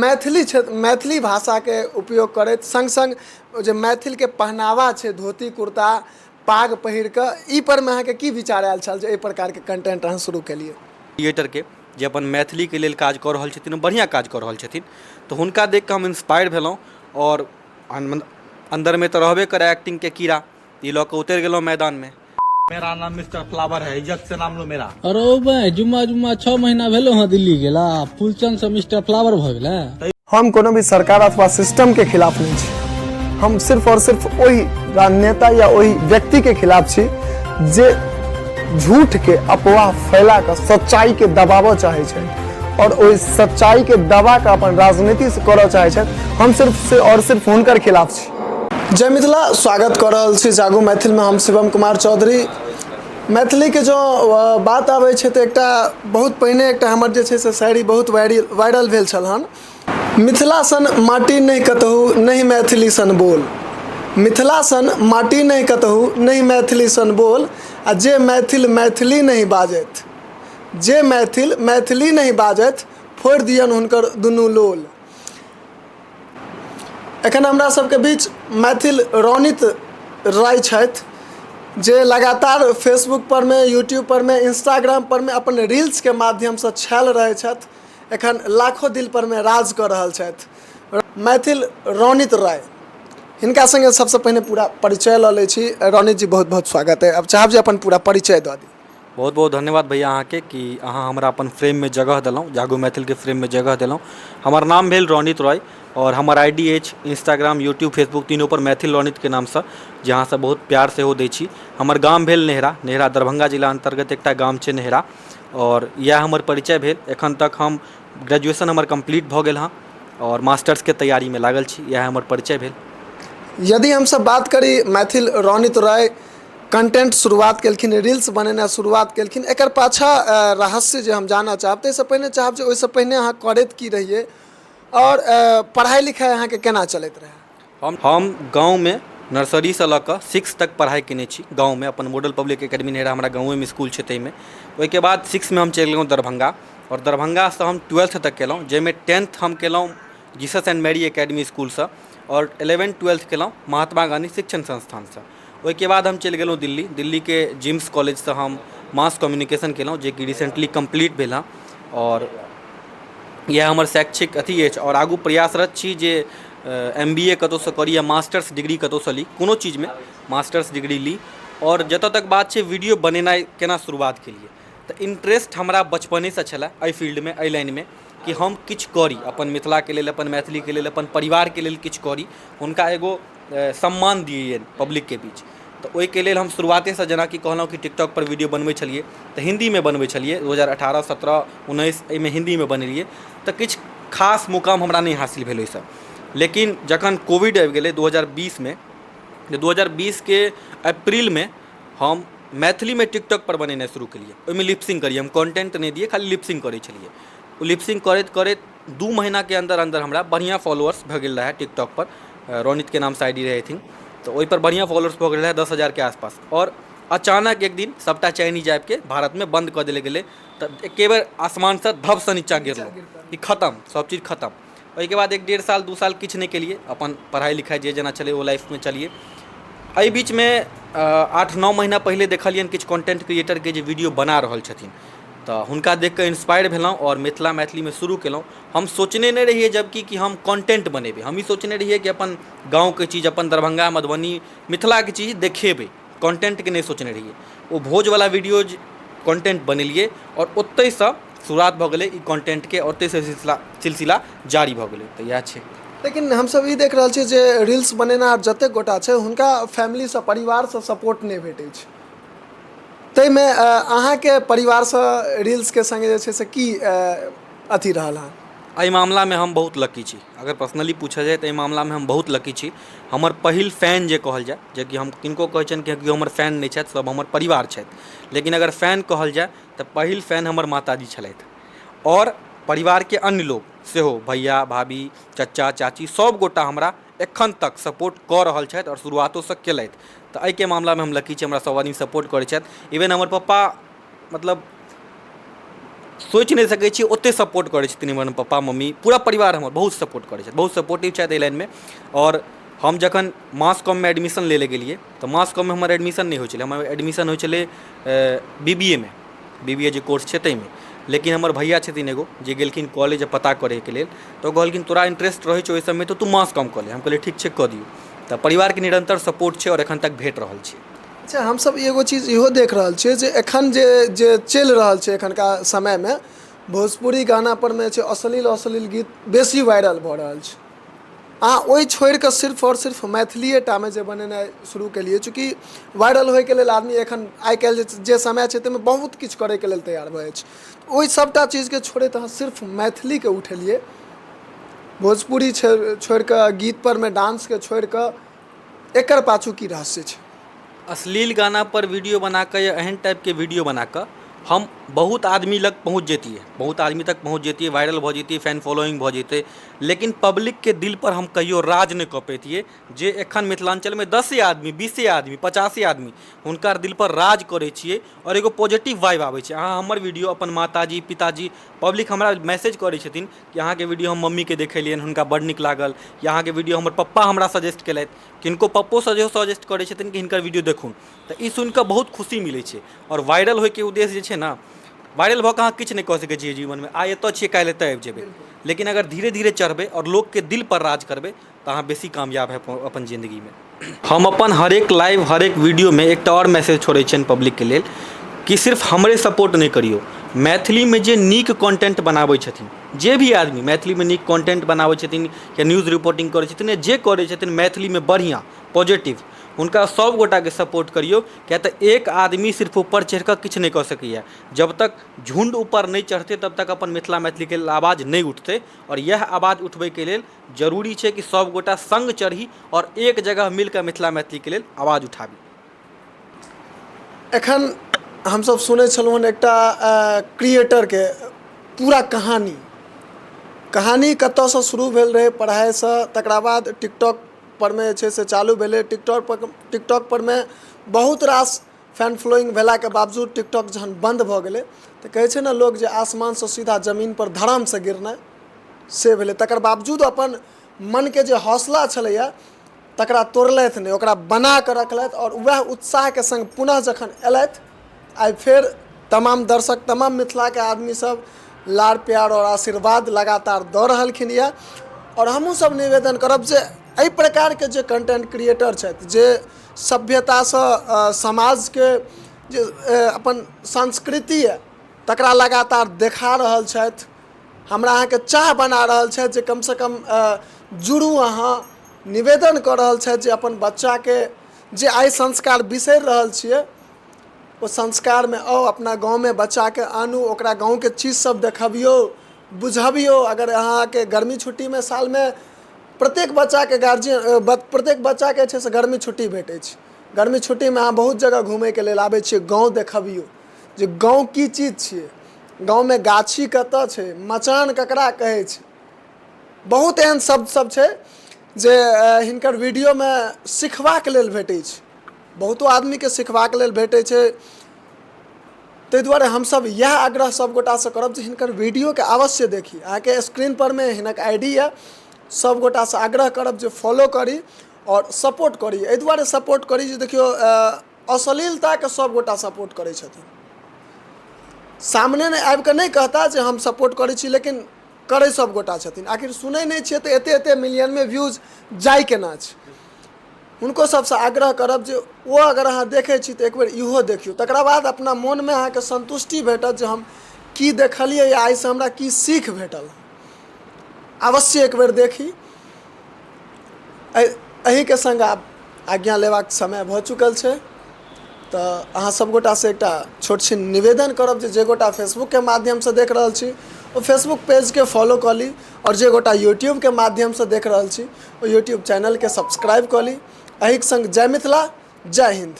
मैथिली भाषा के उपयोग करैत संग संग जे मैथिल के पहनावा छै धोती कुर्ता पाग पहिर कऽ ई पर में अहाँके की विचार आयल छल जे एहि प्रकार के कंटेंट अहाँ शुरू केलिए? क्रिएटर के जे अपन मैथिली के लेल काज कऽ रहल छथिन, बढ़िया काज कऽ रहल छथिन, तो हुनका देख कऽ हम इंस्पायर भेलहुँ और अंदर में तो रहबे करे एक्टिंग के कीड़ा, ई लऽ कऽ उतरि गेलहुँ मैदान में। मेरा नाम मिस्टर फ्लावर है, इज्जत से नाम लो मेरा। अरे भाई जुम्मा 6 महीना भेलो हाँ दिल्ली गेला, फुलचंद से मिस्टर फ्लावर भ गेला। हम कोनो भी सरकार अथवा सिस्टम के खिलाफ नहीं छी, हम सिर्फ और सिर्फ वही राजनेता या वही व्यक्ति के खिलाफ छी जे झूठ के अफवाह फैला कर सच्चाई के दबाव चाहे छे और वही सच्चाई के दबा के अपन राजनीति से करऽ चाहे छे। हम सिर्फ से और सिर्फ हुनकर खिलाफ छी। जय मिथिला, स्वागत कर रहल छी जागू मैथिल में। हम शिवम कुमार चौधरी। मैथिली के जो बात आवे छे तो एकटा बहुत पहिने एकटा हमर जे छे से शायरी बहुत वायरल भेल छल हन। मिथिला सन माटी नहीं कतहु नहीं मैथिली सन बोल, मिथिला सन माटी नहीं कतहु नहीं मैथिली सन बोल, आ जे मैथिल मैथिली नहीं बाजैत, जे मैथिल मैथिली नहीं बाजैत फोड़ दियन हुनकर दुनू लोल। एखन हमरा सबके बीच मैथिल रोनित राय छथि जे लगातार फेसबुक पर में, यूट्यूब पर में, इंस्टाग्राम पर में अपन रील्स के माध्यम से छायल रहे छथि, एखन लाखों दिल पर में राज कर रहल छथि। मैथिल रोनित राय, हिनका संगे सबसे पहले पूरा परिचय ल लै छी। रोनित जी बहुत बहुत स्वागत है। अब चाहब जे अपन पूरा परिचय दऽ दी। बहुत बहुत धन्यवाद भैया अहाँ के कि अहाँ हमरा अपन फ्रेम में जगह दिलहुँ, जागू मैथिल के फ्रेम में जगह दिलहुँ। हमर नाम भेल रोनित रॉय और हमर आईडी अछि इंस्टाग्राम, यूट्यूब, फेसबुक तीनों पर मैथिल रोनित के नाम से, जहाँ से बहुत प्यार से हो दै छी। हमर गाम भेल नेहरा, नेहरा दरभंगा जिला अंतर्गत एकटा गाम छै नेहरा, और यह हमर परिचय भेल। एखन तक हम ग्रेजुएशन हमर कंप्लीट भऽ गेल हँ और मास्टर्स के तैयारी में लागल छी। यह हमर परिचय भेल। यदि हम सब बात करी मैथिल रोनित राय कंटेंट शुरुआत केलखिन, रील्स बनेना शुरुआत केलखिन, एकर पाछा रहस्य जे हम जानना चाहब, ताहिसँ पहिने चाहब जे ओहिसँ पहिने अहाँ करैत की रहिए और पढ़ाई लिखाई अहाँ के केना चलैत रहे? हम गाँव में नर्सरी से लऽ कऽ 6 तक पढ़ाई केने छी गाँव में। अपन मॉडल पब्लिक एकेडमी नेहरा हमरा गाँव में स्कूल छै, ताहिमे ओहिके बाद 6 में हम चलि गेलहुँ दरभंगा, और दरभंगा से हम 12th तक केलहुँ, जाहिमे 10th हम केलहुँ Jesus and Mary academy school से, और 11th 12th केलहुँ महात्मा गांधी शिक्षण संस्थान से। ओहिके बाद हम चलि गेलहुँ दिल्ली, दिल्ली के जिम्स कॉलेज से हम मास कम्युनिकेशन केलहुँ, जे कि रिसेंटली कंप्लीट भेल हँ, और यह हमर शैक्षिक अथी अछि। और आगू प्रयासरत छी जे MBA कतौसँ करी या मास्टर्स डिग्री कतौसँ ली, कोनो चीज में मास्टर्स डिग्री ली। और जतऽ तक बात छै वीडियो बनेनाइ केना शुरुआत केलिए, तऽ इंटरेस्ट हमरा बचपने से छलै एहि फील्ड में, एहि लाइन में, कि हम किछु करी अपन मिथिला के लेल, अपन मैथिली के लेल, अपन परिवार के लेल किछु करी, हुनका एगो सम्मान दिए पब्लिक के बीच। तो ओहिके लेल हम शुरुआते से, जेना कि कहलहुँ कि टिकटॉक पर वीडियो बनबै छलिए तऽ हिंदी में बनबै छलिए, 2018, 17, 19 एहिमे हिंदी में बनेलिए, तऽ किछु खास मुकाम हमरा नहीं हासिल भेल ओहिसँ। लेकिन जखन कोविड आबि गेलै 2020 में, 2020 के अप्रैल में हम मैथिली में टिकटॉक पर बनेनाइ शुरू केलिए। ओहिमे लिपसिंग करिए, हम कंटेंट नहीं दिए, खाली लिपसिंग करै छलिए। ओ लिपसिंग करैत करैत 2 महीना के अंदर अंदर हमरा बढ़िया फॉलोअर्स भऽ गेल रहे टिकटॉक पर। रोनित के नाम से आईडी रहे थिंक, तो ओहि पर बढ़िया फॉलोअर्स भऽ गेल रहे 10,000 के आसपास। और अचानक एक दिन सबटा चाइनीज ऐप के भारत में बंद कऽ देल गेलै, तऽ एके बेर आसमान से धब से नीचा गिरलहुँ कि खत्म, सब चीज़ खत्म। ओहिके बाद 1 डेढ़ साल 2 साल किछु नहीं केलिए, अपन पढ़ाई लिखाई जे जेना चले वो लाइफ में चलिए। एहि बीच में 8-9 महीना पहले देखलियन किछु कंटेंट क्रिएटर के जे वीडियो बना रहल छथिन, तऽ हुनका देख कऽ इंस्पायर भेलहुँ और मिथिला मैथिली में शुरू केलहुँ। हम सोचने नहीं रहिए जबकि कि हम कंटेंट बनेबै, हम ही सोचने रहिए कि अपन गाँव के चीज़, अपन दरभंगा मधुबनी मिथिला के चीज़ देखेबै, कंटेंट के नहीं सोचने रहिए। वो भोज वाला वीडियोज कंटेंट बनेलिए और ओतहि से शुरुआत भऽ गेलै ई कंटेंट के, और ओतहि से सिलसिला जारी भऽ गेलै। तऽ इएह छै। लेकिन हम सब ई देख रहल छी जे रील्स बनेना जते गोटा छै हुनका फैमिली से, परिवार से सपोर्ट नहीं भेटै छै, ताहिमे अहाँ के परिवार से रील्स के संगे जे छै से की अथी रहल हँ? एहि मामला में हम बहुत लकी छी। अगर पर्सनली पूछल जाए तो एहि मामला में हम बहुत लकी छी। हमर पहिल फैन जे कहल जाए, जे कि हम किनको कहै छनि कि हमर फैन नहीं छथि, सब हमर परिवार छथि, लेकिन अगर फैन कहल जाए तो पहिल फैन हमर माताजी छलथि, और परिवार के अन्य लोग सेहो, भैया भाभी चाचा चाची सब गोटा हमरा एखन तक सपोर्ट कऽ रहल छथि और शुरुआतो से केलथि। तऽ एहि के मामला में हम लकी छी, हमरा सब आदमी सपोर्ट करै छथि। इवन हमर पप्पा मतलब सोचि नहीं सकै छी ओते सपोर्ट करै छथिन हमर पप्पा मम्मी पूरा परिवार हमर बहुत सपोर्ट करै छथि बहुत सपोर्टिव छथि एहि लाइनमे। और हम जखन मास कॉममे एडमिशन ले गेलिए तो मास कॉममे हमर एडमिशन नहीं होइ छलै, हमर एडमिशन होइ छलै BBA में, BBA जे कोर्स छै ताहिमे। लेकिन हमर भैया छथिन एगो जे गेलखिन कॉलेज पता करैके लेल, तो कहलखिन तोरा इंटरेस्ट रहै छौ ओहि सबमे तो तू मास कॉम कऽ ले। हम कहलिए ठीक छै कऽ दियौ। तऽ परिवारके निरंतर सपोर्ट छै और एखन तक भेट रहल छै। अच्छा, हमसब एगो चीज इहो देख रहल छियै जे एखन जे चलि रहल छै एखनका समयमे भोजपुरी गाना पर में अश्लील गीत बेसी वायरल भऽ रहल छै। अहाँ ओहि छोड़ि कऽ सिर्फ और सिर्फ मैथिलीए टामे जे बनेनाइ शुरू केलिए, चूँकि वायरल होइके लेल आदमी एखन आइ काल्हि जे समय छै ताहिमे बहुत किछु करैके लेल तैयार भऽ जाइ छै। ओहि सबटा चीजके छोड़ैत अहाँ सिर्फ मैथिलीके उठेलिए, भोजपुरी छोड़ि कऽ गीत पर में डांसके छोड़ि कऽ एकर पाछू की रहस्य छै? अश्लील गाना पर वीडियो बनाकर या एहन टाइपके वीडियो बनाकर हम बहुत आदमी लग पहुँच जैतिए, बहुत आदमी तक पहुँच जैतिए, वायरल भऽ जैतिए, फैन फॉलोइंग भऽ जैते। लेकिन पब्लिक के दिल पर हम कहियो राज नहीं कऽ पैतिए जे एखन मिथिलांचल में 10 आदमी 20 आदमी 50 आदमी हुनकर दिल पर राज करै छिए और एगो पॉजिटिव वाइब आबै छै। अहाँ हमर वीडियो अपन माताजी पिताजी पब्लिक हमरा मैसेज करै छथिन कि अहाँके वीडियो हम मम्मीके देखेलियनि, हुनका बड़ नीक लागल, या अहाँके वीडियो हमर पप्पा हमरा सजेस्ट केलथि, किनको पप्पो सजेस्ट करै छथिन कि हिनकर वीडियो देखून। तऽ ई सुनिकऽ बहुत खुशी मिलै छै। और वायरल होइके उद्देश्य जे छै ने, वायरल भऽ कऽ अहाँ किछु नहि कऽ सकै छियै जीवनमे, आइ एतऽ छियै काल्हि एतऽ आबि जेबै। लेकिन अगर धीरे धीरे चढ़बै और लोकके दिल पर राज करबै तऽ अहाँ बेसी कामयाब हेब अपन जिंदगीमे। हम अपन हरेक लाइव हरेक वीडियोमे एकटा और मैसेज छोड़ै छियनि पब्लिकके लेल कि सिर्फ हमरे सपोर्ट नहीं करियो, मैथिलीमे जे नीक कॉन्टेंट बनाबै छथिन, जे भी आदमी मैथिलीमे नीक कॉन्टेंट बनाबै छथिन या न्यूज़ रिपोर्टिंग करै छथिन या जे करै छथिन मैथिलीमे बढ़िया पॉजिटिव, हुनका सब गोटाके सपोर्ट करियो। क्या तऽ एक आदमी सिर्फ ऊपर चढ़ि कऽ किछु नहीं कऽ सकैए। जब तक झुंड ऊपर नहीं चढ़तै तब तक अपन मिथिला मैथिलीके लेल आवाज़ नहीं उठतै। और यह आवाज़ उठबैके लेल जरूरी छै कि सब गोटा संग चढ़ी और एक जगह मिलकर मिथिला मैथिलीके लेल आवाज़ उठाबी। एखन हमसब सुनै छलहुँ हन एकटा क्रिएटरके पूरा कहानी कतऽसँ शुरू भेल रहै पढ़ाइसँ, तकरा बाद टिकटॉक पर में जे से चालू भेलै। टिकटॉक पर में बहुत रास फैन फॉलोइंग भेलाके बावजूद टिकटॉक जहन बंद भऽ गेलै तऽ कहै छै ने लोग जे आसमानसँ सीधा जमीन पर धड़ामसँ गिरनाइ से भेलै। तकर बावजूद अपन मनके जे हौसला छलैए तकरा तोड़लथि नहीं, ओकरा बना कऽ रखलथि। और वएह उत्साहके संग पुनः जखन एलथि, आइ फेर तमाम दर्शक तमाम मिथिलाके आदमी सब लाड़ प्यार और आशीर्वाद लगातार दऽ रहलखिन यऽ। और हमहूँ सब निवेदन करब जे एहि प्रकारके जे कंटेंट क्रिएटर छथि, जे सभ्यतासँ समाजके जे अपन संस्कृति है तकरा लगातार देखा रहल छथि, हमरा अहाँके चाह बना रहल छथि जे कमसँ कम जुड़ू अहाँ, निवेदन कऽ रहल छथि जे अपन बच्चाके जे आइ संस्कार बिसरि रहल छियै ओ संस्कारमे आओ, अपना गाँवमे बच्चाके आनू, ओकरा गाँवके चीज सब देखबियौ बुझबियौ। अगर अहाँके गर्मी छुट्टीमे सालमे प्रत्येक बच्चाके प्रत्येक बच्चाके छै से गर्मी छुट्टी भेटै छै। गर्मी छुट्टीमे अहाँ बहुत जगह घुमैके लेल आबै छियै, गाँव देखबियौ जे गाँव की चीज छियै, गाँवमे गाछी कतऽ छै, मचान ककरा कहै छै। बहुत एहन शब्द सब छै जे हिनकर वीडियोमे सिखबाक लेल भेटै छै, बहुतो आदमीके सिखबाक लेल भेटै छै। ताहि दुआरे हमसब यह आग्रह सब गोटासँ करब जे हिनकर वीडियोके अवश्य देखी। अहाँके स्क्रीन पर में हिनक ID यऽ, सब गोटासँ आग्रह करब जे फॉलो करी और सपोर्ट करी। एहि दुआरे सपोर्ट करी जे देखियौ अश्लीलताके सब गोटा सपोर्ट करै छथिन, सामने नहि आबि कऽ नहि कहता जे हम सपोर्ट करै छी, लेकिन करै सब गोटा छथिन। आखिर सुनै नहि छियै तऽ एते मिलियनमे व्यूज जाय केना छै। हुनको सबसँ आग्रह करब जे ओ अगर अहाँ देखै छी तऽ एक बेर इहो देखियौ, तकरा बाद अपना मोनमे अहाँके संतुष्टि भेटत जे हम की देखलियै या एहिसँ हमरा की सीख भेटल। अवश्य एक बेर देखी। अहीँके संग आब आज्ञा लेबाक समय भऽ चुकल छै, तऽ अहाँ सब गोटासँ एकटा छोट छिन निवेदन करब जे गोटा फेसबुकके माध्यमसँ देख रहल छी ओ फेसबुक पेजके फॉलो कऽ ली, और जे गोटा यूट्यूबके माध्यमसँ देख रहल छी ओ यूट्यूब चैनलके सब्सक्राइब कऽ ली। एहिके संग जय मिथिला, जय हिंद।